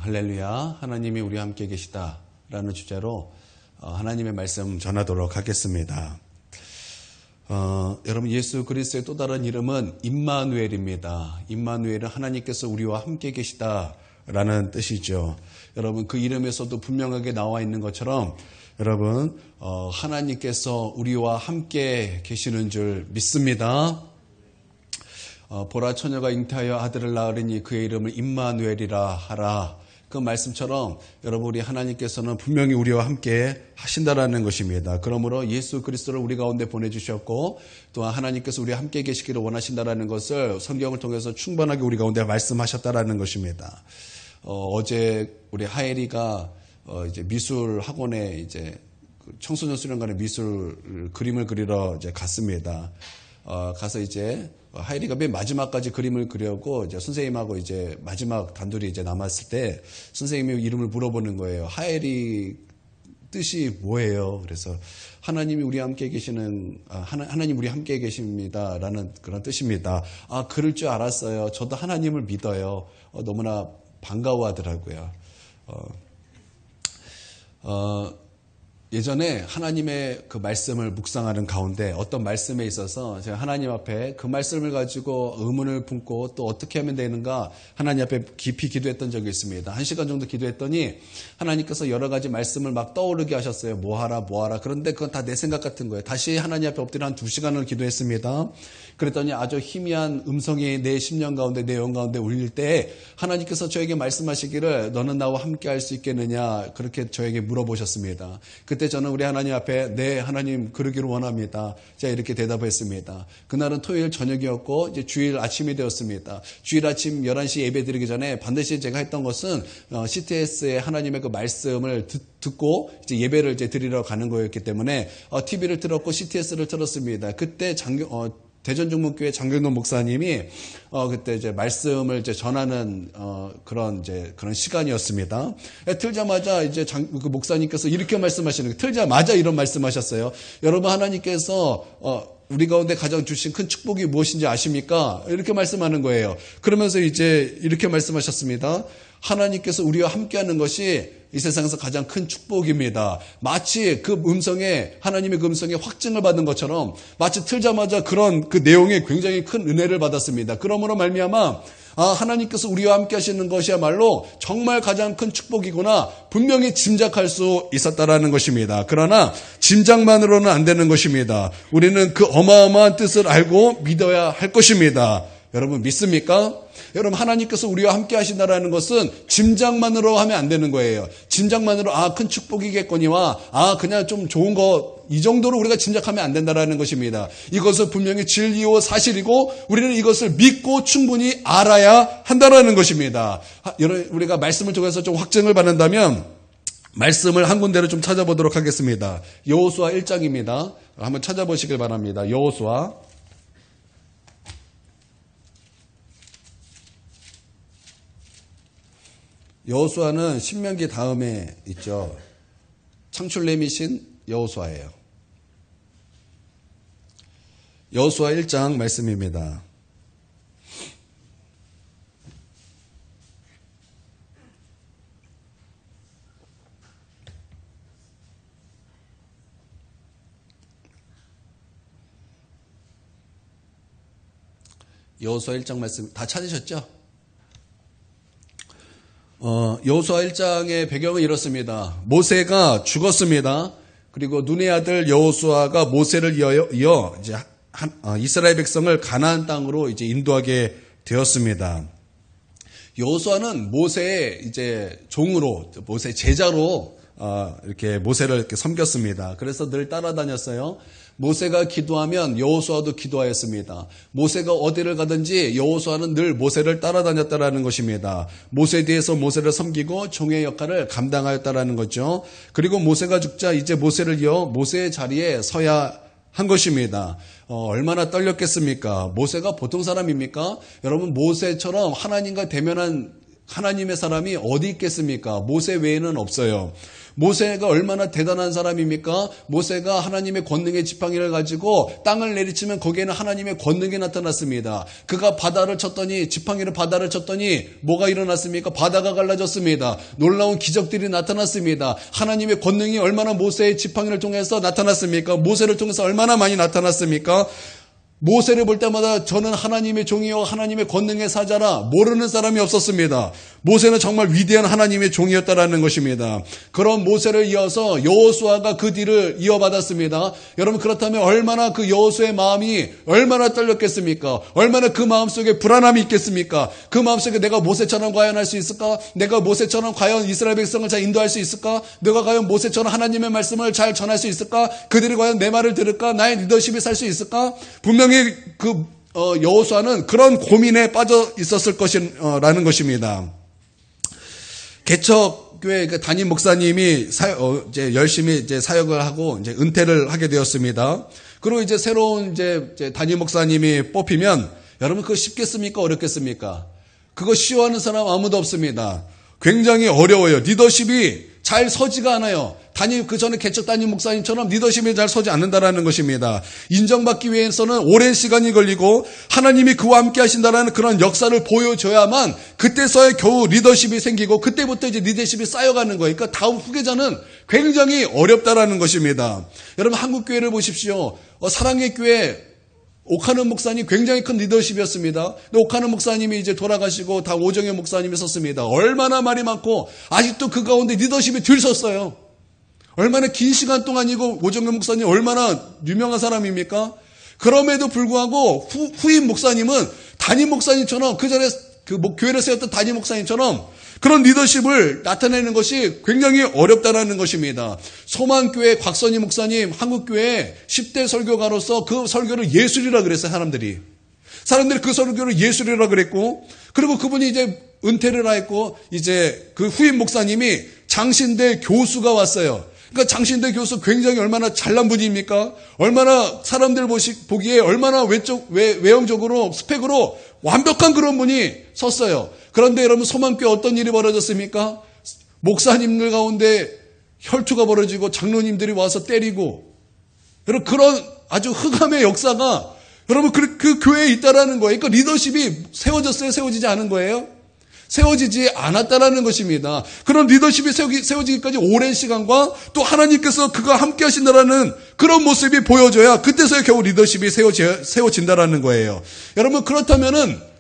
할렐루야, 하나님이 우리와 함께 계시다라는 주제로 하나님의 말씀 전하도록 하겠습니다. 여러분, 예수 그리스도의 또 다른 이름은 임마누엘입니다. 임마누엘은 하나님께서 우리와 함께 계시다라는 뜻이죠. 여러분, 그 이름에서도 분명하게 나와 있는 것처럼 여러분, 하나님께서 우리와 함께 계시는 줄 믿습니다. 보라, 처녀가 잉태하여 아들을 낳으리니 그의 이름을 임마누엘이라 하라. 그 말씀처럼 여러분, 우리 하나님께서는 분명히 우리와 함께 하신다라는 것입니다. 그러므로 예수 그리스도를 우리 가운데 보내주셨고 또한 하나님께서 우리와 함께 계시기를 원하신다라는 것을 성경을 통해서 충분하게 우리 가운데 말씀하셨다라는 것입니다. 어제 우리 하엘이가 이제 미술 학원에 이제 청소년 수련관에 미술 그림을 그리러 이제 갔습니다. 가서 이제 하이리가 맨 마지막까지 그림을 그려고 이제 선생님하고 이제 마지막 단둘이 이제 남았을 때 선생님이 이름을 물어보는 거예요. 하이리 뜻이 뭐예요? 그래서 하나님이 우리 함께 계시는, 하나님 우리 함께 계십니다라는 그런 뜻입니다. 아, 그럴 줄 알았어요. 저도 하나님을 믿어요. 너무나 반가워하더라고요. 예전에 하나님의 그 말씀을 묵상하는 가운데 어떤 말씀에 있어서 제가 하나님 앞에 그 말씀을 가지고 의문을 품고 또 어떻게 하면 되는가 하나님 앞에 깊이 기도했던 적이 있습니다. 1시간 정도 기도했더니 하나님께서 여러 가지 말씀을 막 떠오르게 하셨어요. 뭐하라. 그런데 그건 다 내 생각 같은 거예요. 다시 하나님 앞에 엎드려 한 2시간을 기도했습니다. 그랬더니 아주 희미한 음성이 내 심령 가운데 내 영 가운데 울릴 때 하나님께서 저에게 말씀하시기를 너는 나와 함께 할 수 있겠느냐 그렇게 저에게 물어보셨습니다. 그때 저는 우리 하나님 앞에 네, 하나님 그러기를 원합니다. 제가 이렇게 대답했습니다. 그날은 토요일 저녁이었고 이제 주일 아침이 되었습니다. 주일 아침 11시 예배 드리기 전에 반드시 제가 했던 것은 CTS의 하나님의 그 말씀을 듣고 이제 예배를 이제 드리러 가는 거였기 때문에 TV를 틀었고 CTS를 틀었습니다. 그때 대전중문교회 장경동 목사님이 그때 이제 말씀을 이제 전하는 그런 시간이었습니다. 틀자마자 이제 그 목사님께서 이렇게 말씀하시는 거예요. 틀자마자 이런 말씀하셨어요. 여러분, 하나님께서 우리 가운데 가장 주신 큰 축복이 무엇인지 아십니까? 이렇게 말씀하는 거예요. 그러면서 이제 이렇게 말씀하셨습니다. 하나님께서 우리와 함께하는 것이 이 세상에서 가장 큰 축복입니다. 마치 그 음성에, 하나님의 그 음성에 확증을 받은 것처럼 마치 틀자마자 그런 그 내용에 굉장히 큰 은혜를 받았습니다. 그러므로 말미암아 하나님께서 우리와 함께 하시는 것이야말로 정말 가장 큰 축복이구나 분명히 짐작할 수 있었다라는 것입니다. 그러나 짐작만으로는 안 되는 것입니다. 우리는 그 어마어마한 뜻을 알고 믿어야 할 것입니다. 여러분, 믿습니까? 여러분, 하나님께서 우리와 함께 하신다라는 것은 짐작만으로 하면 안 되는 거예요. 짐작만으로 큰 축복이겠거니와 그냥 좀 좋은 거 이 정도로 우리가 짐작하면 안 된다라는 것입니다. 이것은 분명히 진리요 사실이고 우리는 이것을 믿고 충분히 알아야 한다라는 것입니다. 우리가 말씀을 통해서 좀 확증을 받는다면 말씀을 한 군데로 좀 찾아보도록 하겠습니다. 여호수아 1장입니다. 한번 찾아보시길 바랍니다. 여호수아는 신명기 다음에 있죠. 창출내미신 여호수아예요. 여호수아 1장 말씀입니다. 여호수아 1장 말씀 다 찾으셨죠? 여호수아 1장의 배경은 이렇습니다. 모세가 죽었습니다. 그리고 눈의 아들 여호수아가 모세를 이어 이제 이스라엘 백성을 가나안 땅으로 이제 인도하게 되었습니다. 여호수아는 모세의 이제 종으로, 모세 제자로 이렇게 모세를 이렇게 섬겼습니다. 그래서 늘 따라다녔어요. 모세가 기도하면 여호수아도 기도하였습니다. 모세가 어디를 가든지 여호수아는 늘 모세를 따라다녔다라는 것입니다. 모세 뒤에서 모세를 섬기고 종의 역할을 감당하였다라는 거죠. 그리고 모세가 죽자 이제 모세를 이어 모세의 자리에 서야 한 것입니다. 얼마나 떨렸겠습니까? 모세가 보통 사람입니까? 여러분, 모세처럼 하나님과 대면한 하나님의 사람이 어디 있겠습니까? 모세 외에는 없어요. 모세가 얼마나 대단한 사람입니까? 모세가 하나님의 권능의 지팡이를 가지고 땅을 내리치면 거기에는 하나님의 권능이 나타났습니다. 그가 지팡이를 바다를 쳤더니 뭐가 일어났습니까? 바다가 갈라졌습니다. 놀라운 기적들이 나타났습니다. 하나님의 권능이 얼마나 모세의 지팡이를 통해서 나타났습니까? 모세를 통해서 얼마나 많이 나타났습니까? 모세를 볼 때마다 저는 하나님의 종이요 하나님의 권능의 사자라 모르는 사람이 없었습니다. 모세는 정말 위대한 하나님의 종이었다라는 것입니다. 그런 모세를 이어서 여호수아가 그 뒤를 이어받았습니다. 여러분 그렇다면 얼마나 그 여호수아의 마음이 얼마나 떨렸겠습니까? 얼마나 그 마음속에 불안함이 있겠습니까? 그 마음속에 내가 모세처럼 과연 할 수 있을까? 내가 모세처럼 과연 이스라엘 백성을 잘 인도할 수 있을까? 내가 과연 모세처럼 하나님의 말씀을 잘 전할 수 있을까? 그들이 과연 내 말을 들을까? 나의 리더십이 살 수 있을까? 분명히 여호수아는 그런 고민에 빠져 있었을 것이라는 것입니다. 개척교회 담임 목사님이 이제 열심히 이제 사역을 하고 이제 은퇴를 하게 되었습니다. 그리고 이제 새로운 이제 담임 목사님이 뽑히면 여러분 그거 쉽겠습니까? 어렵겠습니까? 그거 쉬워하는 사람 아무도 없습니다. 굉장히 어려워요. 리더십이 잘 서지가 않아요. 그 전에 개척 담임 목사님처럼 리더십이 잘 서지 않는다라는 것입니다. 인정받기 위해서는 오랜 시간이 걸리고 하나님이 그와 함께 하신다라는 그런 역사를 보여줘야만 그때서야 겨우 리더십이 생기고 그때부터 이제 리더십이 쌓여가는 거예요. 그러니까 다음 후계자는 굉장히 어렵다라는 것입니다. 여러분 한국교회를 보십시오. 사랑의 교회 옥하는 목사님 굉장히 큰 리더십이었습니다. 근데 옥하는 목사님이 이제 돌아가시고 다 오정현 목사님이 섰습니다. 얼마나 말이 많고 아직도 그 가운데 리더십이 들섰어요. 얼마나 긴 시간 동안이고 오정현 목사님 얼마나 유명한 사람입니까? 그럼에도 불구하고 후임 목사님은 담임 목사님처럼 그 전에 교회를 세웠던 담임 목사님처럼 그런 리더십을 나타내는 것이 굉장히 어렵다라는 것입니다. 소망교회 곽선희 목사님 한국교회 10대 설교가로서 그 설교를 예술이라 그랬어요. 사람들이 그 설교를 예술이라 그랬고 그리고 그분이 이제 은퇴를 했고 이제 그 후임 목사님이 장신대 교수가 왔어요. 그러니까 장신대 교수 굉장히 얼마나 잘난 분입니까? 얼마나 사람들 보기에 얼마나 외형적으로 스펙으로 완벽한 그런 분이 섰어요. 그런데 여러분 소망교회 어떤 일이 벌어졌습니까? 목사님들 가운데 혈투가 벌어지고 장로님들이 와서 때리고 여러분 그런 아주 흑암의 역사가 여러분 그 교회에 있다라는 거예요. 그러니까 리더십이 세워졌어요? 세워지지 않은 거예요? 세워지지 않았다라는 것입니다. 그런 리더십이 세워지기까지 오랜 시간과 또 하나님께서 그가 함께 하신다라는 그런 모습이 보여져야 그때서야 겨우 리더십이 세워진다라는 거예요. 여러분 그렇다면은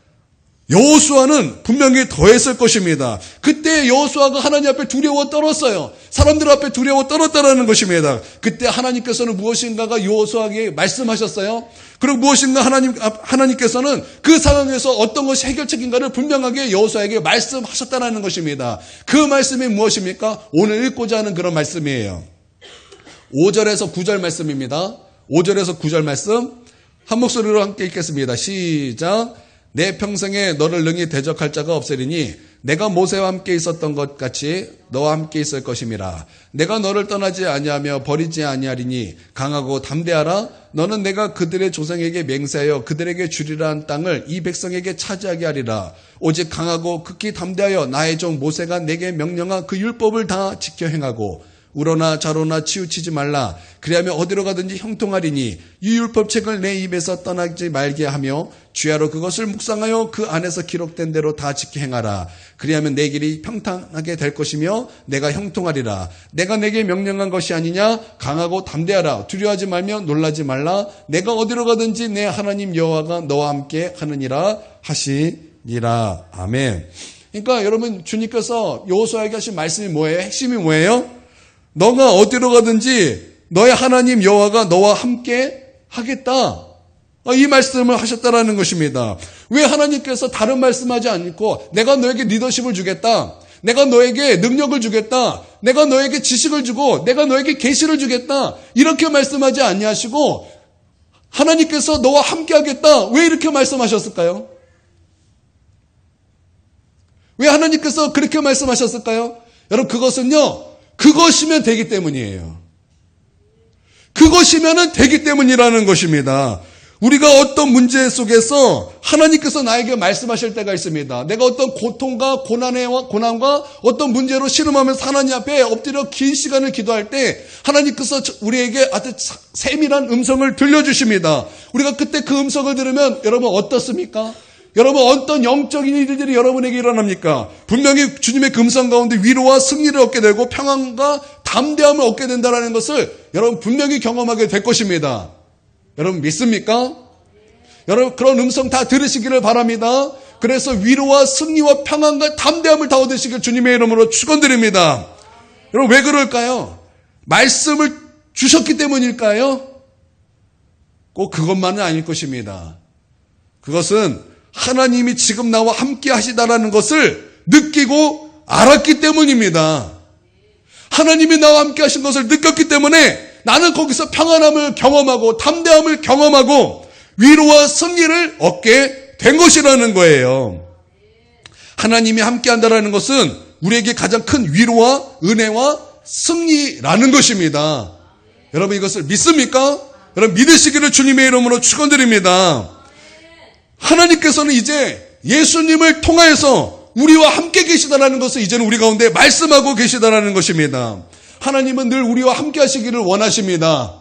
여호수아는 분명히 더했을 것입니다. 그때 여호수아가 하나님 앞에 두려워 떨었어요. 사람들 앞에 두려워 떨었다라는 것입니다. 그때 하나님께서는 무엇인가가 여호수아에게 말씀하셨어요. 그리고 무엇인가 하나님께서는 그 상황에서 어떤 것이 해결책인가를 분명하게 여호수아에게 말씀하셨다라는 것입니다. 그 말씀이 무엇입니까? 오늘 읽고자 하는 그런 말씀이에요. 5절에서 9절 말씀입니다. 5절에서 9절 말씀 한 목소리로 함께 읽겠습니다. 시작. 내 평생에 너를 능히 대적할 자가 없으리니 내가 모세와 함께 있었던 것 같이 너와 함께 있을 것임이라. 내가 너를 떠나지 아니하며 버리지 아니하리니 강하고 담대하라. 너는 내가 그들의 조상에게 맹세하여 그들에게 주리라 한 땅을 이 백성에게 차지하게 하리라. 오직 강하고 극히 담대하여 나의 종 모세가 내게 명령한 그 율법을 다 지켜 행하고 우러나 좌로나 치우치지 말라. 그리하면 어디로 가든지 형통하리니 이 율법책을 내 입에서 떠나지 말게 하며 주야로 그것을 묵상하여 그 안에서 기록된 대로 다 지켜 행하라. 그리하면 내 길이 평탄하게 될 것이며 내가 형통하리라. 내가 내게 명령한 것이 아니냐? 강하고 담대하라. 두려워하지 말며 놀라지 말라. 내가 어디로 가든지 내 하나님 여호와가 너와 함께 하느니라 하시니라. 아멘. 그러니까 여러분 주님께서 여호수아에게 하신 말씀이 뭐예요? 핵심이 뭐예요? 너가 어디로 가든지 너의 하나님 여호와가 너와 함께 하겠다. 이 말씀을 하셨다라는 것입니다. 왜 하나님께서 다른 말씀하지 않고 내가 너에게 리더십을 주겠다. 내가 너에게 능력을 주겠다. 내가 너에게 지식을 주고 내가 너에게 계시를 주겠다. 이렇게 말씀하지 아니하시고 하나님께서 너와 함께 하겠다. 왜 이렇게 말씀하셨을까요? 왜 하나님께서 그렇게 말씀하셨을까요? 여러분 그것은요. 그것이면 되기 때문이에요. 그것이면 되기 때문이라는 것입니다. 우리가 어떤 문제 속에서 하나님께서 나에게 말씀하실 때가 있습니다. 내가 어떤 고통과 고난과 어떤 문제로 씨름하면서 하나님 앞에 엎드려 긴 시간을 기도할 때 하나님께서 우리에게 아주 세밀한 음성을 들려주십니다. 우리가 그때 그 음성을 들으면 여러분 어떻습니까? 여러분 어떤 영적인 일들이 여러분에게 일어납니까? 분명히 주님의 그 음성 가운데 위로와 승리를 얻게 되고 평안과 담대함을 얻게 된다는 것을 여러분 분명히 경험하게 될 것입니다. 여러분 믿습니까? 여러분 그런 음성 다 들으시기를 바랍니다. 그래서 위로와 승리와 평안과 담대함을 다 얻으시길 주님의 이름으로 축원드립니다. 여러분 왜 그럴까요? 말씀을 주셨기 때문일까요? 꼭 그것만은 아닐 것입니다. 그것은 하나님이 지금 나와 함께 하시다라는 것을 느끼고 알았기 때문입니다. 하나님이 나와 함께 하신 것을 느꼈기 때문에 나는 거기서 평안함을 경험하고 담대함을 경험하고 위로와 승리를 얻게 된 것이라는 거예요. 하나님이 함께 한다는 것은 우리에게 가장 큰 위로와 은혜와 승리라는 것입니다. 여러분 이것을 믿습니까? 여러분 믿으시기를 주님의 이름으로 축원드립니다. 하나님께서는 이제 예수님을 통하여서 우리와 함께 계시다라는 것을 이제는 우리 가운데 말씀하고 계시다라는 것입니다. 하나님은 늘 우리와 함께 하시기를 원하십니다.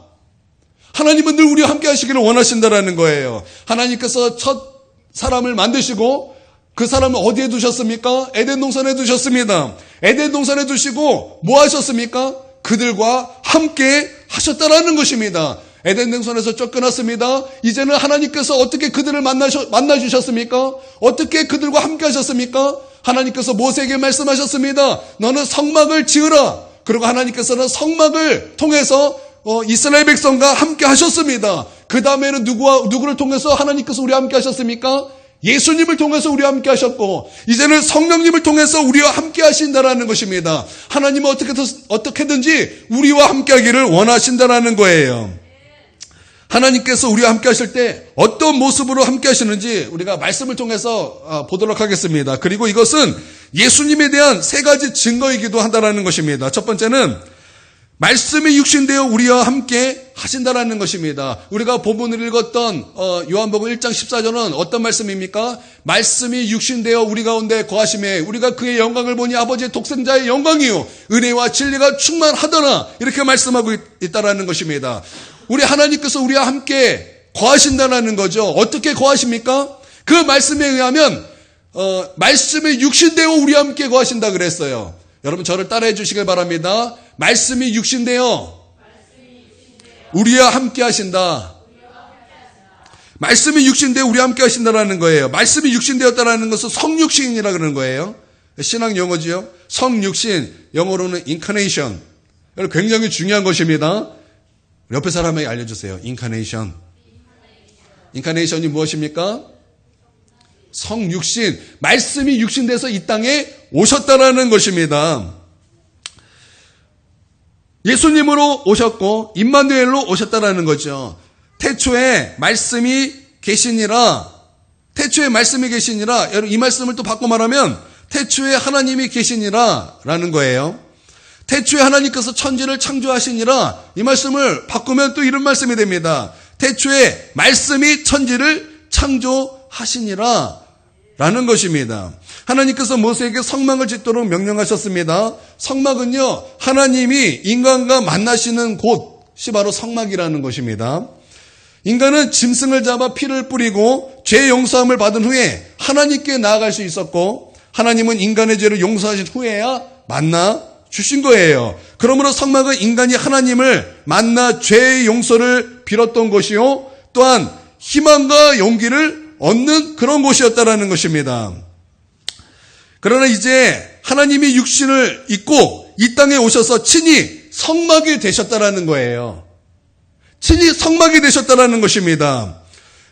하나님은 늘 우리와 함께 하시기를 원하신다라는 거예요. 하나님께서 첫 사람을 만드시고 그 사람을 어디에 두셨습니까? 에덴 동산에 두셨습니다. 에덴 동산에 두시고 뭐 하셨습니까? 그들과 함께 하셨다라는 것입니다. 에덴 동산에서 쫓겨났습니다. 이제는 하나님께서 어떻게 그들을 만나주셨습니까? 어떻게 그들과 함께 하셨습니까? 하나님께서 모세에게 말씀하셨습니다. 너는 성막을 지으라. 그리고 하나님께서는 성막을 통해서 이스라엘 백성과 함께 하셨습니다. 그 다음에는 누구를 통해서 하나님께서 우리와 함께 하셨습니까? 예수님을 통해서 우리와 함께 하셨고 이제는 성령님을 통해서 우리와 함께 하신다라는 것입니다. 하나님은 어떻게든지 우리와 함께 하기를 원하신다라는 거예요. 하나님께서 우리와 함께 하실 때 어떤 모습으로 함께 하시는지 우리가 말씀을 통해서 보도록 하겠습니다. 그리고 이것은 예수님에 대한 세 가지 증거이기도 한다는 것입니다. 첫 번째는 말씀이 육신되어 우리와 함께 하신다라는 것입니다. 우리가 본문을 읽었던 요한복음 1장 14절은 어떤 말씀입니까? 말씀이 육신되어 우리 가운데 거하심에 우리가 그의 영광을 보니 아버지의 독생자의 영광이요 은혜와 진리가 충만하더라 이렇게 말씀하고 있다라는 것입니다. 우리 하나님께서 우리와 함께 거하신다라는 거죠. 어떻게 거하십니까? 그 말씀에 의하면 말씀이 육신되어 우리와 함께 거하신다 그랬어요. 여러분 저를 따라해 주시길 바랍니다. 말씀이 육신되어 우리와 함께 하신다. 말씀이 육신되어 우리와 함께 하신다라는 거예요. 말씀이 육신되었다라는 것은 성육신이라 그러는 거예요. 신학 용어지요. 성육신, 영어로는 incarnation. 굉장히 중요한 것입니다. 옆에 사람에게 알려주세요. 인카네이션. 인카네이션이 무엇입니까? 성육신. 말씀이 육신돼서 이 땅에 오셨다라는 것입니다. 예수님으로 오셨고 임마누엘로 오셨다라는 거죠. 태초에 말씀이 계시니라. 태초에 말씀이 계시니라. 여러분 이 말씀을 또 바꿔 말하면 태초에 하나님이 계시니라 라는 거예요. 태초에 하나님께서 천지를 창조하시니라. 이 말씀을 바꾸면 또 이런 말씀이 됩니다. 태초에 말씀이 천지를 창조하시니라 라는 것입니다. 하나님께서 모세에게 성막을 짓도록 명령하셨습니다. 성막은요 하나님이 인간과 만나시는 곳이 바로 성막이라는 것입니다. 인간은 짐승을 잡아 피를 뿌리고 죄 용서함을 받은 후에 하나님께 나아갈 수 있었고 하나님은 인간의 죄를 용서하신 후에야 만나 주신 거예요. 그러므로 성막은 인간이 하나님을 만나 죄의 용서를 빌었던 곳이요 또한 희망과 용기를 얻는 그런 곳이었다라는 것입니다. 그러나 이제 하나님이 육신을 입고 이 땅에 오셔서 친히 성막이 되셨다라는 거예요. 친히 성막이 되셨다라는 것입니다.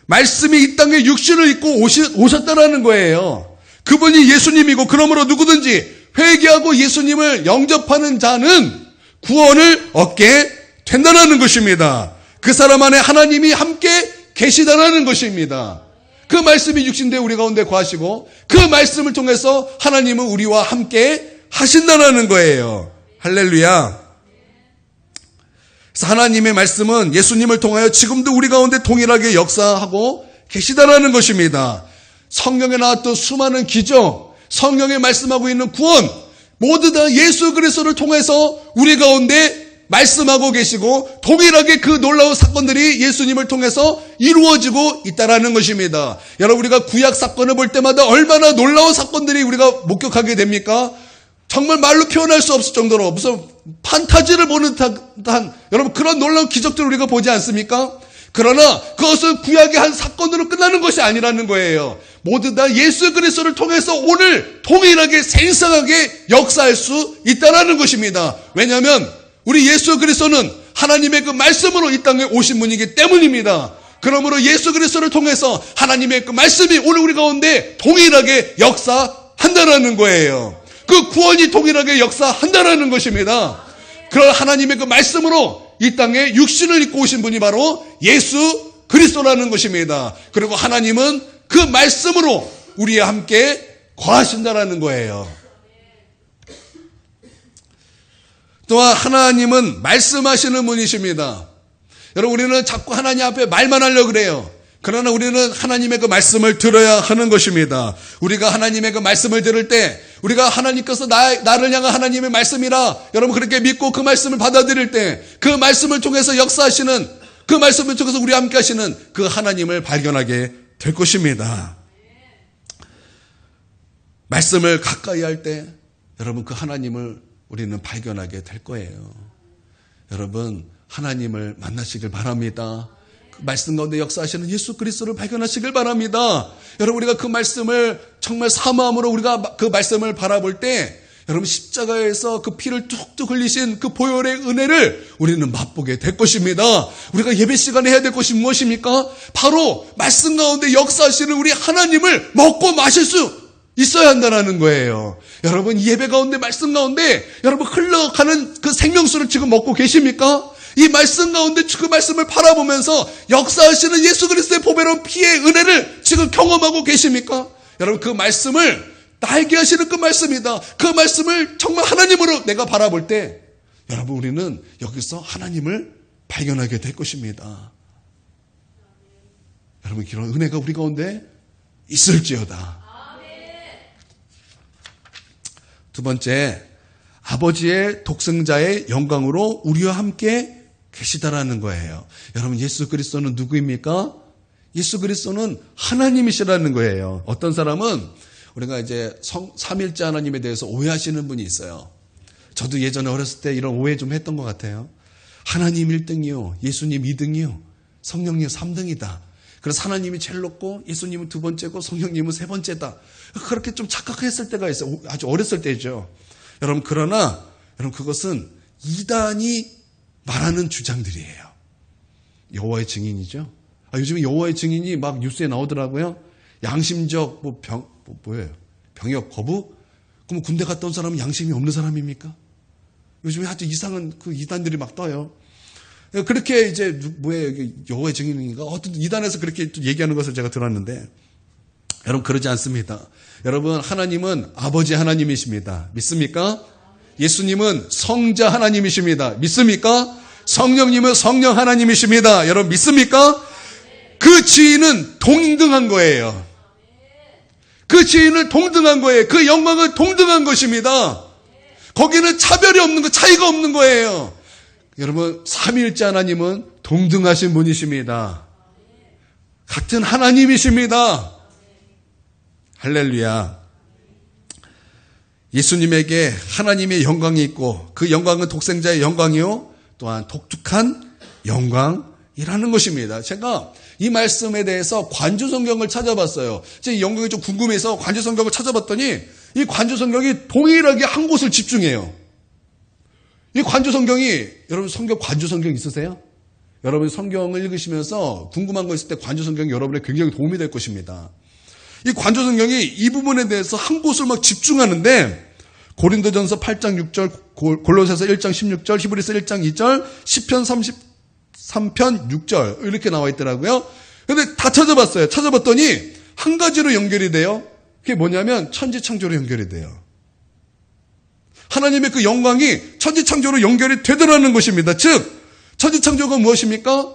말씀이 이 땅에 육신을 입고 오셨다라는 거예요. 그분이 예수님이고 그러므로 누구든지 회개하고 예수님을 영접하는 자는 구원을 얻게 된다는 것입니다. 그 사람 안에 하나님이 함께 계시다는 것입니다. 그 말씀이 육신되어 우리 가운데 거하시고 그 말씀을 통해서 하나님은 우리와 함께 하신다는 거예요. 할렐루야. 그래서 하나님의 말씀은 예수님을 통하여 지금도 우리 가운데 동일하게 역사하고 계시다라는 것입니다. 성경에 나왔던 수많은 기적, 성경에 말씀하고 있는 구원, 모두 다 예수 그리스도를 통해서 우리 가운데 말씀하고 계시고 동일하게 그 놀라운 사건들이 예수님을 통해서 이루어지고 있다라는 것입니다. 여러분, 우리가 구약 사건을 볼 때마다 얼마나 놀라운 사건들이 우리가 목격하게 됩니까? 정말 말로 표현할 수 없을 정도로 무슨 판타지를 보는 듯한 여러분 그런 놀라운 기적들을 우리가 보지 않습니까? 그러나 그것은 구약의 한 사건으로 끝나는 것이 아니라는 거예요. 모두 다 예수 그리스도를 통해서 오늘 동일하게 생생하게 역사할 수 있다는 것입니다. 왜냐하면 우리 예수 그리스도는 하나님의 그 말씀으로 이 땅에 오신 분이기 때문입니다. 그러므로 예수 그리스도를 통해서 하나님의 그 말씀이 오늘 우리 가운데 동일하게 역사한다는 거예요. 그 구원이 동일하게 역사한다는 것입니다. 그런 하나님의 그 말씀으로 이 땅에 육신을 입고 오신 분이 바로 예수 그리스도라는 것입니다. 그리고 하나님은 그 말씀으로 우리와 함께 거하신다라는 거예요. 또한 하나님은 말씀하시는 분이십니다. 여러분, 우리는 자꾸 하나님 앞에 말만 하려고 그래요. 그러나 우리는 하나님의 그 말씀을 들어야 하는 것입니다. 우리가 하나님의 그 말씀을 들을 때 우리가 하나님께서 나를 향한 하나님의 말씀이라 여러분 그렇게 믿고 그 말씀을 받아들일 때 그 말씀을 통해서 역사하시는 그 말씀을 통해서 우리와 함께 하시는 그 하나님을 발견하게 될 것입니다. 말씀을 가까이 할 때 여러분 그 하나님을 우리는 발견하게 될 거예요. 여러분 하나님을 만나시길 바랍니다. 그 말씀 가운데 역사하시는 예수 그리스도를 발견하시길 바랍니다. 여러분 우리가 그 말씀을 정말 사모함으로 우리가 그 말씀을 바라볼 때 여러분 십자가에서 그 피를 뚝뚝 흘리신 그 보혈의 은혜를 우리는 맛보게 될 것입니다. 우리가 예배 시간에 해야 될 것이 무엇입니까? 바로 말씀 가운데 역사하시는 우리 하나님을 먹고 마실 수 있어야 한다는 거예요. 여러분 이 예배 가운데 말씀 가운데 여러분 흘러가는 그 생명수를 지금 먹고 계십니까? 이 말씀 가운데 그 말씀을 바라보면서 역사하시는 예수 그리스도의 보배로운 피의 은혜를 지금 경험하고 계십니까? 여러분 그 말씀을 나에게 하시는 그 말씀이다. 그 말씀을 정말 하나님으로 내가 바라볼 때 여러분 우리는 여기서 하나님을 발견하게 될 것입니다. 여러분 이런 은혜가 우리 가운데 있을지어다. 두 번째, 아버지의 독생자의 영광으로 우리와 함께 계시다라는 거예요. 여러분 예수 그리스도는 누구입니까? 예수 그리스도는 하나님이시라는 거예요. 어떤 사람은 우리가 이제 삼일째 하나님에 대해서 오해하시는 분이 있어요. 저도 예전에 어렸을 때 이런 오해 좀 했던 것 같아요. 하나님 1등이요, 예수님 2등이요, 성령님 3등이다. 그래서 하나님이 제일 높고 예수님은 두 번째고 성령님은 세 번째다. 그렇게 좀 착각했을 때가 있어요. 아주 어렸을 때죠. 여러분 그러나 여러분 그것은 이단이 말하는 주장들이에요. 여호와의 증인이죠. 요즘에 여호와의 증인이 막 뉴스에 나오더라고요. 양심적 뭐예요? 병역 거부? 그럼 군대 갔다 온 사람은 양심이 없는 사람입니까? 요즘에 아주 이상한 그 이단들이 막 떠요. 그렇게 이제 뭐예요? 여호와의 증인인가? 어떤 이단에서 그렇게 얘기하는 것을 제가 들었는데 여러분 그러지 않습니다. 여러분 하나님은 아버지 하나님이십니다. 믿습니까? 예수님은 성자 하나님이십니다. 믿습니까? 성령님은 성령 하나님이십니다. 여러분 믿습니까? 그 지위는 동등한 거예요. 그 지위는 동등한 거예요. 그 영광은 동등한 것입니다. 거기는 차별이 없는 거, 차이가 없는 거예요. 여러분 삼위일체 하나님은 동등하신 분이십니다. 같은 하나님이십니다. 할렐루야. 예수님에게 하나님의 영광이 있고 그 영광은 독생자의 영광이요 또한 독특한 영광이라는 것입니다. 제가 이 말씀에 대해서 관주성경을 찾아봤어요. 제 영광이 좀 궁금해서 관주성경을 찾아봤더니 이 관주성경이 동일하게 한 곳을 집중해요. 이 관주성경이 여러분 성경 관주성경 있으세요? 여러분 성경을 읽으시면서 궁금한 거 있을 때 관주성경이 여러분에게 굉장히 도움이 될 것입니다. 이 관조성경이 이 부분에 대해서 한 곳을 막 집중하는데 고린도전서 8장 6절, 골로새서 1장 16절, 히브리서 1장 2절, 시편 33편 6절 이렇게 나와 있더라고요. 그런데 다 찾아봤어요. 찾아봤더니 한 가지로 연결이 돼요. 그게 뭐냐면 천지창조로 연결이 돼요. 하나님의 그 영광이 천지창조로 연결이 되더라는 것입니다. 즉 천지창조가 무엇입니까?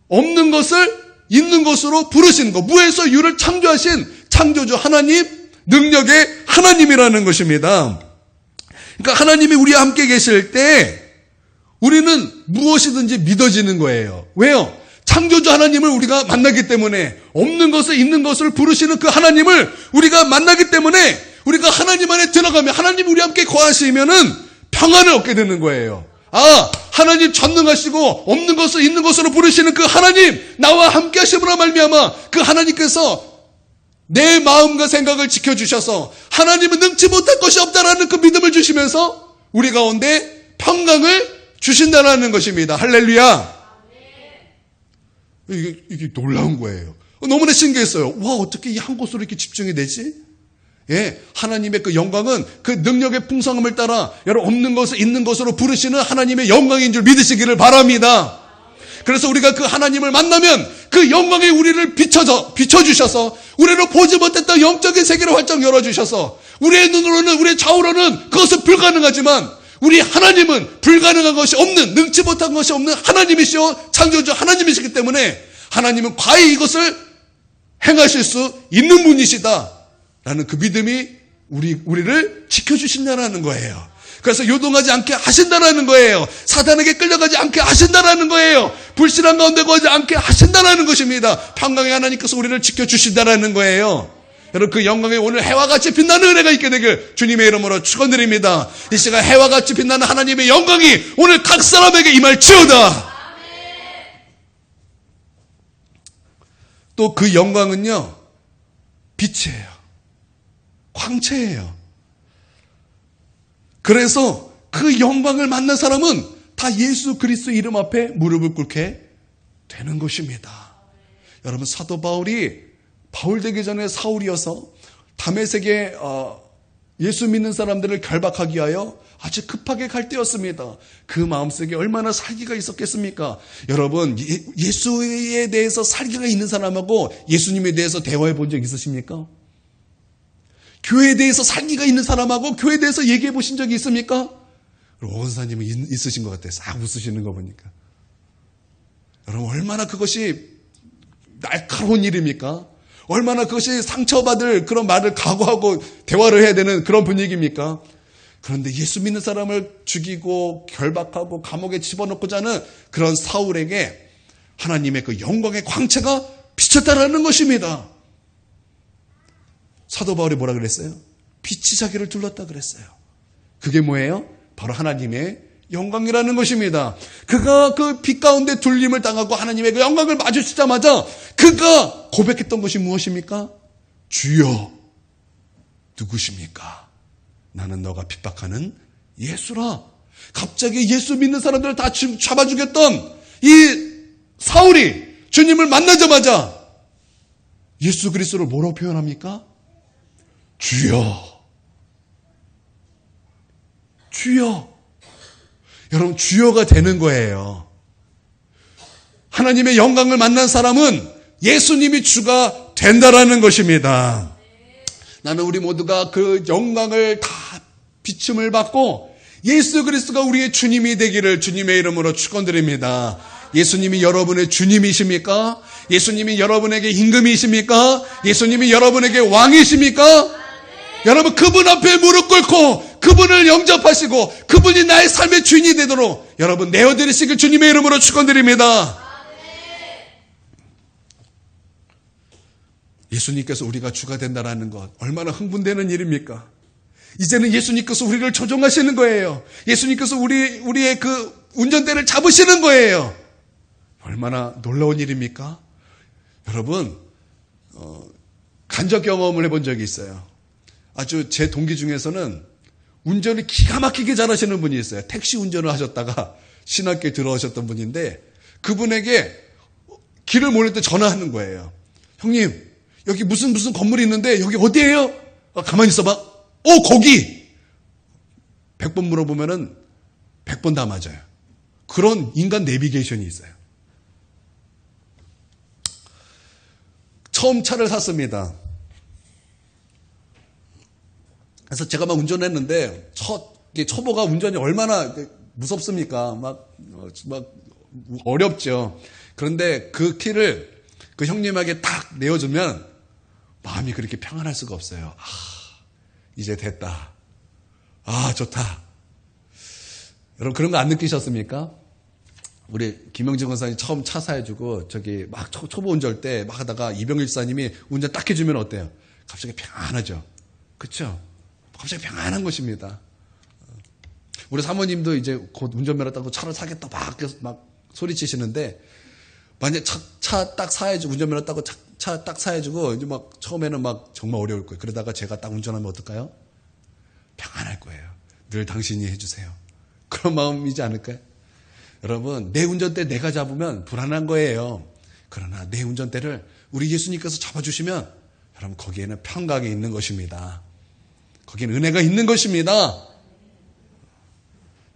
없는 것을 있는 것으로 부르시는 것. 무에서 유를 창조하신 창조주 하나님, 능력의 하나님이라는 것입니다. 그러니까 하나님이 우리와 함께 계실 때 우리는 무엇이든지 믿어지는 거예요. 왜요? 창조주 하나님을 우리가 만나기 때문에, 없는 것을 있는 것을 부르시는 그 하나님을 우리가 만나기 때문에 우리가 하나님 안에 들어가면, 하나님 우리 함께 거하시면은 평안을 얻게 되는 거예요. 아, 하나님 전능하시고 없는 것을 있는 것으로 부르시는 그 하나님, 나와 함께 하심으로 말미암아 그 하나님께서 내 마음과 생각을 지켜주셔서 하나님은 능치 못할 것이 없다라는 그 믿음을 주시면서 우리 가운데 평강을 주신다라는 것입니다. 할렐루야. 이게 놀라운 거예요. 너무나 신기했어요. 와, 어떻게 이 한 곳으로 이렇게 집중이 되지? 예, 하나님의 그 영광은 그 능력의 풍성함을 따라 여러분 없는 것을 있는 것으로 부르시는 하나님의 영광인 줄 믿으시기를 바랍니다. 그래서 우리가 그 하나님을 만나면 그 영광에 우리를 비춰주셔서 우리를 보지 못했던 영적인 세계를 활짝 열어주셔서 우리의 눈으로는, 우리의 좌우로는 그것은 불가능하지만 우리 하나님은 불가능한 것이 없는, 능치 못한 것이 없는 하나님이시오 창조주 하나님이시기 때문에 하나님은 과히 이것을 행하실 수 있는 분이시다 라는 그 믿음이 우리를 지켜주신다는 거예요. 그래서 요동하지 않게 하신다는 거예요. 사단에게 끌려가지 않게 하신다는 거예요. 불신한 가운데 거하지 않게 하신다는 것입니다. 평강의 하나님께서 우리를 지켜주신다는 거예요. 여러분, 그 영광에 오늘 해와 같이 빛나는 은혜가 있게 되길 주님의 이름으로 축원드립니다. 이 시간 해와 같이 빛나는 하나님의 영광이 오늘 각 사람에게 임할지어다. 또 그 영광은요, 빛이에요. 광채예요. 그래서 그 영광을 만난 사람은 다 예수 그리스도 이름 앞에 무릎을 꿇게 되는 것입니다. 여러분, 사도 바울이 바울 되기 전에 사울이어서 다메섹에 예수 믿는 사람들을 결박하기 위하여 아주 급하게 갈 때였습니다. 그 마음속에 얼마나 살기가 있었겠습니까? 여러분, 예수에 대해서 살기가 있는 사람하고 예수님에 대해서 대화해 본 적 있으십니까? 교회에 대해서 살기가 있는 사람하고 교회에 대해서 얘기해 보신 적이 있습니까? 원사님은 있으신 것 같아요. 싹 웃으시는 거 보니까. 여러분, 얼마나 그것이 날카로운 일입니까? 얼마나 그것이 상처받을 그런 말을 각오하고 대화를 해야 되는 그런 분위기입니까? 그런데 예수 믿는 사람을 죽이고 결박하고 감옥에 집어넣고자 하는 그런 사울에게 하나님의 그 영광의 광채가 비쳤다라는 것입니다. 사도 바울이 뭐라 그랬어요? 빛이 자기를 둘렀다 그랬어요. 그게 뭐예요? 바로 하나님의 영광이라는 것입니다. 그가 그 빛 가운데 둘림을 당하고 하나님의 그 영광을 마주치자마자 그가 고백했던 것이 무엇입니까? 주여, 누구십니까? 나는 너가 핍박하는 예수라. 갑자기 예수 믿는 사람들을 다 잡아 죽였던 이 사울이 주님을 만나자마자 예수 그리스도를 뭐라고 표현합니까? 주여. 주여. 여러분, 주여가 되는 거예요. 하나님의 영광을 만난 사람은 예수님이 주가 된다라는 것입니다. 나는 우리 모두가 그 영광을 다 비춤을 받고 예수 그리스도가 우리의 주님이 되기를 주님의 이름으로 축원드립니다. 예수님이 여러분의 주님이십니까? 예수님이 여러분에게 임금이십니까? 예수님이 여러분에게 왕이십니까? 여러분, 그분 앞에 무릎 꿇고 그분을 영접하시고 그분이 나의 삶의 주인이 되도록 여러분 내어드리시길 주님의 이름으로 축원드립니다. 예수님께서 우리가 주가 된다는 것 얼마나 흥분되는 일입니까? 이제는 예수님께서 우리를 조종하시는 거예요. 예수님께서 우리의 그 운전대를 잡으시는 거예요. 얼마나 놀라운 일입니까? 여러분, 간접 경험을 해본 적이 있어요. 아주 제 동기 중에서는 운전을 기가 막히게 잘하시는 분이 있어요. 택시 운전을 하셨다가 신학교에 들어오셨던 분인데 그분에게 길을 모를 때 전화하는 거예요. 형님, 여기 무슨 건물이 있는데 여기 어디예요? 가만히 있어봐. 거기! 100번 물어보면은 100번 다 맞아요. 그런 인간 내비게이션이 있어요. 처음 차를 샀습니다. 그래서 제가 막 운전했는데 초보가 운전이 얼마나 무섭습니까? 막 어렵죠. 그런데 그 키를 그 형님에게 딱 내어주면 마음이 그렇게 평안할 수가 없어요. 이제 됐다. 좋다. 여러분 그런 거 안 느끼셨습니까? 우리 김영진 권사님 처음 차 사해주고 저기 막 초보 운전 때 막 하다가 이병일 사님이 운전 딱 해주면 어때요? 갑자기 평안하죠. 그렇죠? 갑자기 평안한 것입니다. 우리 사모님도 이제 곧 운전면허 따고 차를 사겠다 막 소리치시는데 만약 차 딱 사해주고 운전면허 따고 차 딱 사해주고 이제 막 처음에는 막 정말 어려울 거예요. 그러다가 제가 딱 운전하면 어떨까요? 평안할 거예요. 늘 당신이 해주세요. 그런 마음이지 않을까요? 여러분 내 운전대 내가 잡으면 불안한 거예요. 그러나 내 운전대를 우리 예수님께서 잡아주시면 여러분 거기에는 평강이 있는 것입니다. 거기에는 은혜가 있는 것입니다.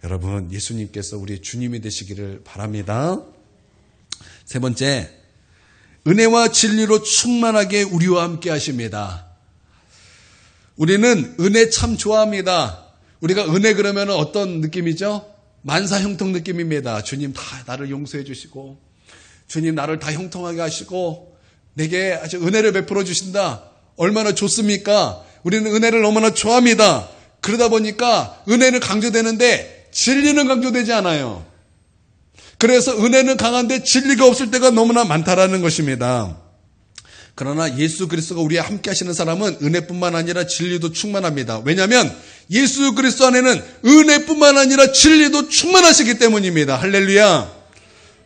여러분 예수님께서 우리 주님이 되시기를 바랍니다. 세 번째, 은혜와 진리로 충만하게 우리와 함께 하십니다. 우리는 은혜 참 좋아합니다. 우리가 은혜 그러면 어떤 느낌이죠? 만사형통 느낌입니다. 주님 다 나를 용서해 주시고 주님 나를 다 형통하게 하시고 내게 아주 은혜를 베풀어 주신다. 얼마나 좋습니까? 우리는 은혜를 너무나 좋아합니다. 그러다 보니까 은혜는 강조되는데 진리는 강조되지 않아요. 그래서 은혜는 강한데 진리가 없을 때가 너무나 많다라는 것입니다. 그러나 예수 그리스도가 우리와 함께 하시는 사람은 은혜뿐만 아니라 진리도 충만합니다. 왜냐하면 예수 그리스도 안에는 은혜뿐만 아니라 진리도 충만하시기 때문입니다. 할렐루야.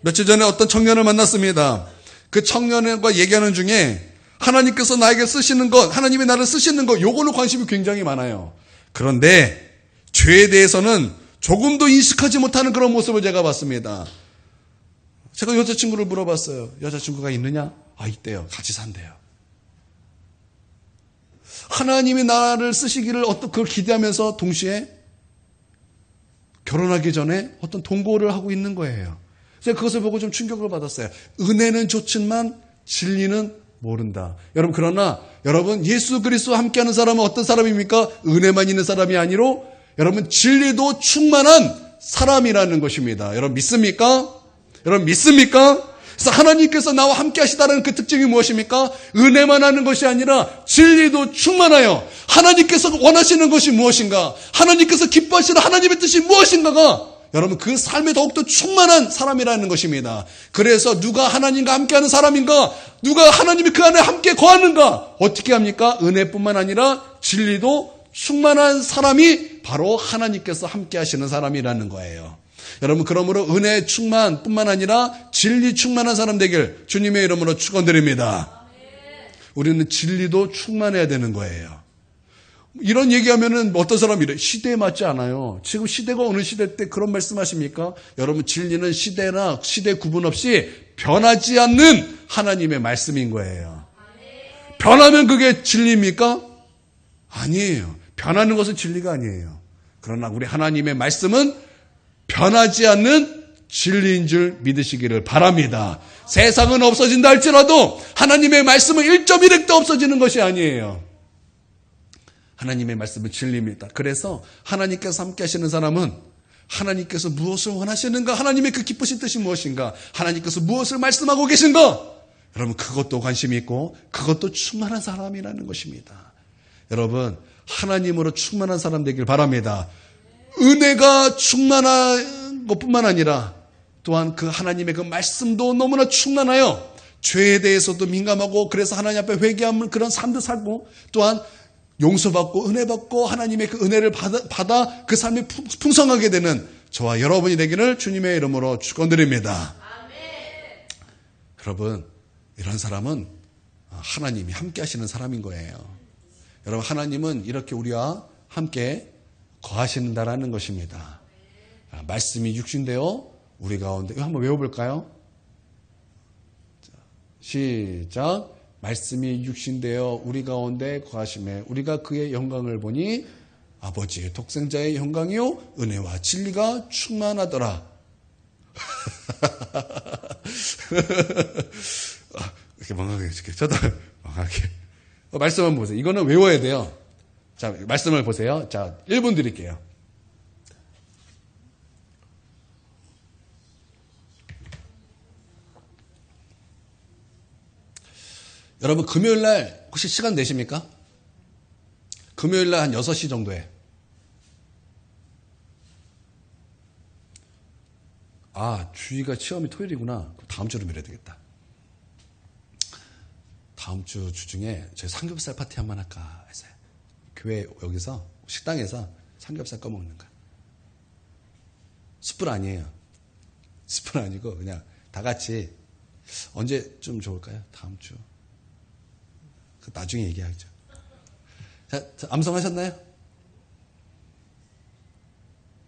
며칠 전에 어떤 청년을 만났습니다. 그 청년과 얘기하는 중에 하나님께서 나에게 쓰시는 것, 하나님이 나를 쓰시는 것, 요걸로 관심이 굉장히 많아요. 그런데 죄에 대해서는 조금도 인식하지 못하는 그런 모습을 제가 봤습니다. 제가 여자친구를 물어봤어요. 여자친구가 있느냐? 있대요. 같이 산대요. 하나님이 나를 쓰시기를 그걸 기대하면서 동시에 결혼하기 전에 어떤 동거를 하고 있는 거예요. 제가 그것을 보고 좀 충격을 받았어요. 은혜는 좋지만 진리는 모른다. 여러분 그러나 여러분 예수 그리스도와 함께하는 사람은 어떤 사람입니까? 은혜만 있는 사람이 아니로 여러분 진리도 충만한 사람이라는 것입니다. 여러분 믿습니까? 여러분 믿습니까? 그래서 하나님께서 나와 함께 하시다는 그 특징이 무엇입니까? 은혜만 하는 것이 아니라 진리도 충만하여 하나님께서 원하시는 것이 무엇인가? 하나님께서 기뻐하시는 하나님의 뜻이 무엇인가가 여러분 그 삶에 더욱더 충만한 사람이라는 것입니다. 그래서 누가 하나님과 함께하는 사람인가? 누가 하나님이 그 안에 함께 거하는가? 어떻게 합니까? 은혜뿐만 아니라 진리도 충만한 사람이 바로 하나님께서 함께 하시는 사람이라는 거예요. 여러분 그러므로 은혜 충만뿐만 아니라 진리 충만한 사람 되길 주님의 이름으로 축원드립니다. 우리는 진리도 충만해야 되는 거예요. 이런 얘기하면은 어떤 사람이 이래 시대에 맞지 않아요. 지금 시대가 어느 시대 때 그런 말씀하십니까? 여러분 진리는 시대나 시대 구분 없이 변하지 않는 하나님의 말씀인 거예요. 변하면 그게 진리입니까? 아니에요. 변하는 것은 진리가 아니에요. 그러나 우리 하나님의 말씀은 변하지 않는 진리인 줄 믿으시기를 바랍니다. 세상은 없어진다 할지라도 하나님의 말씀은 1.1핵도 없어지는 것이 아니에요. 하나님의 말씀은 진리입니다. 그래서 하나님께서 함께 하시는 사람은 하나님께서 무엇을 원하시는가? 하나님의 그 기쁘신 뜻이 무엇인가? 하나님께서 무엇을 말씀하고 계신가? 여러분 그것도 관심이 있고 그것도 충만한 사람이라는 것입니다. 여러분 하나님으로 충만한 사람 되길 바랍니다. 은혜가 충만한 것뿐만 아니라 또한 그 하나님의 그 말씀도 너무나 충만하여 죄에 대해서도 민감하고 그래서 하나님 앞에 회개하는 그런 삶도 살고 또한 용서받고 은혜받고 하나님의 그 은혜를 받아 그 삶이 풍성하게 되는 저와 여러분이 되기를 주님의 이름으로 축원드립니다. 여러분 이런 사람은 하나님이 함께 하시는 사람인 거예요. 여러분 하나님은 이렇게 우리와 함께 거하신다라는 것입니다. 말씀이 육신되어 우리 가운데 이거 한번 외워볼까요? 시작. 말씀이 육신되어 우리 가운데 거하심에 우리가 그의 영광을 보니 아버지의 독생자의 영광이요 은혜와 진리가 충만하더라. 이렇게 망하게 이렇게 쳐다망하게 말씀 한번 보세요. 이거는 외워야 돼요. 자, 말씀을 보세요. 자, 1분 드릴게요. 여러분 금요일 날 혹시 시간 되십니까? 금요일 날 한 6시 정도에. 아, 주의가 시험이 토요일이구나. 다음 주로 미뤄야 되겠다. 다음 주 주중에 저희 삼겹살 파티 한번 할까 했어요. 교회 여기서 식당에서 삼겹살 꺼먹는 거야. 숯불 아니에요. 숯불 아니고 그냥 다 같이 언제쯤 좋을까요? 다음 주. 나중에 얘기하죠. 자, 암송하셨나요?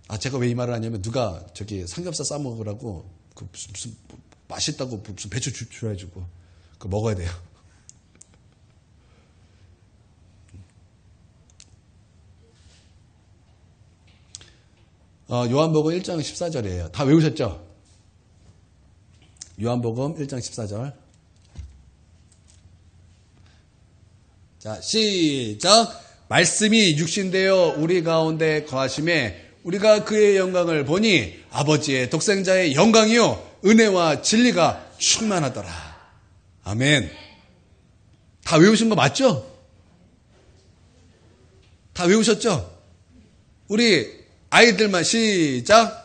아, 제가 왜 이 말을 하냐면 누가 저기 삼겹살 싸 먹으라고 그 무슨 맛있다고 무슨 배추 주셔가지고 그거 먹어야 돼요. 요한복음 1장 14절이에요. 다 외우셨죠? 요한복음 1장 14절. 자, 시작. 말씀이 육신되어 우리 가운데 거하심에 우리가 그의 영광을 보니 아버지의 독생자의 영광이요 은혜와 진리가 충만하더라. 아멘. 다 외우신 거 맞죠? 다 외우셨죠? 우리 아이들만 시작.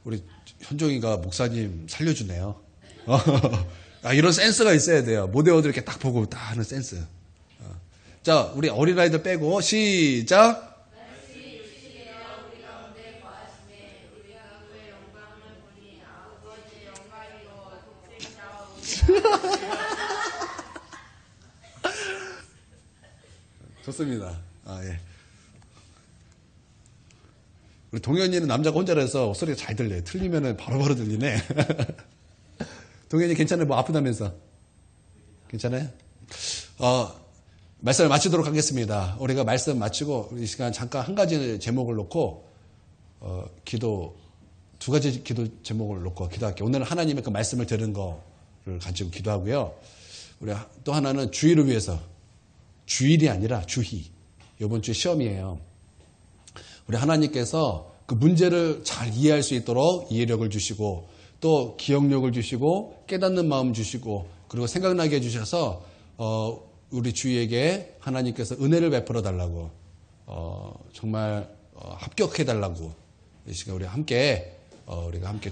우리 현종이가 목사님 살려주네요. 아, 이런 센스가 있어야 돼요. 모델들 이렇게 딱 보고 딱 하는 센스. 자, 우리 어린아이들 빼고 시작. 좋습니다. 아, 예. 우리 동현이는 남자가 혼자라서 소리가 잘 들려요. 틀리면은 바로바로 들리네. 동현이 괜찮아요? 뭐 아프다면서? 괜찮아요? 말씀을 마치도록 하겠습니다. 우리가 말씀 마치고 이 시간 잠깐 한 가지 제목을 놓고 기도 두 가지 기도 제목을 놓고 기도할게요. 오늘 하나님의 그 말씀을 들은 거를 가지고 기도하고요. 우리 또 하나는 주의를 위해서 주일이 아니라 주희. 이번 주 시험이에요. 우리 하나님께서 그 문제를 잘 이해할 수 있도록 이해력을 주시고 또 기억력을 주시고 깨닫는 마음 주시고 그리고 생각나게 해주셔서 우리 주위에게 하나님께서 은혜를 베풀어 달라고 정말 합격해 달라고 이 시간 우리가 함께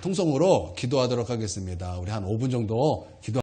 통성으로 기도하도록 하겠습니다. 우리 한 5분 정도 기도.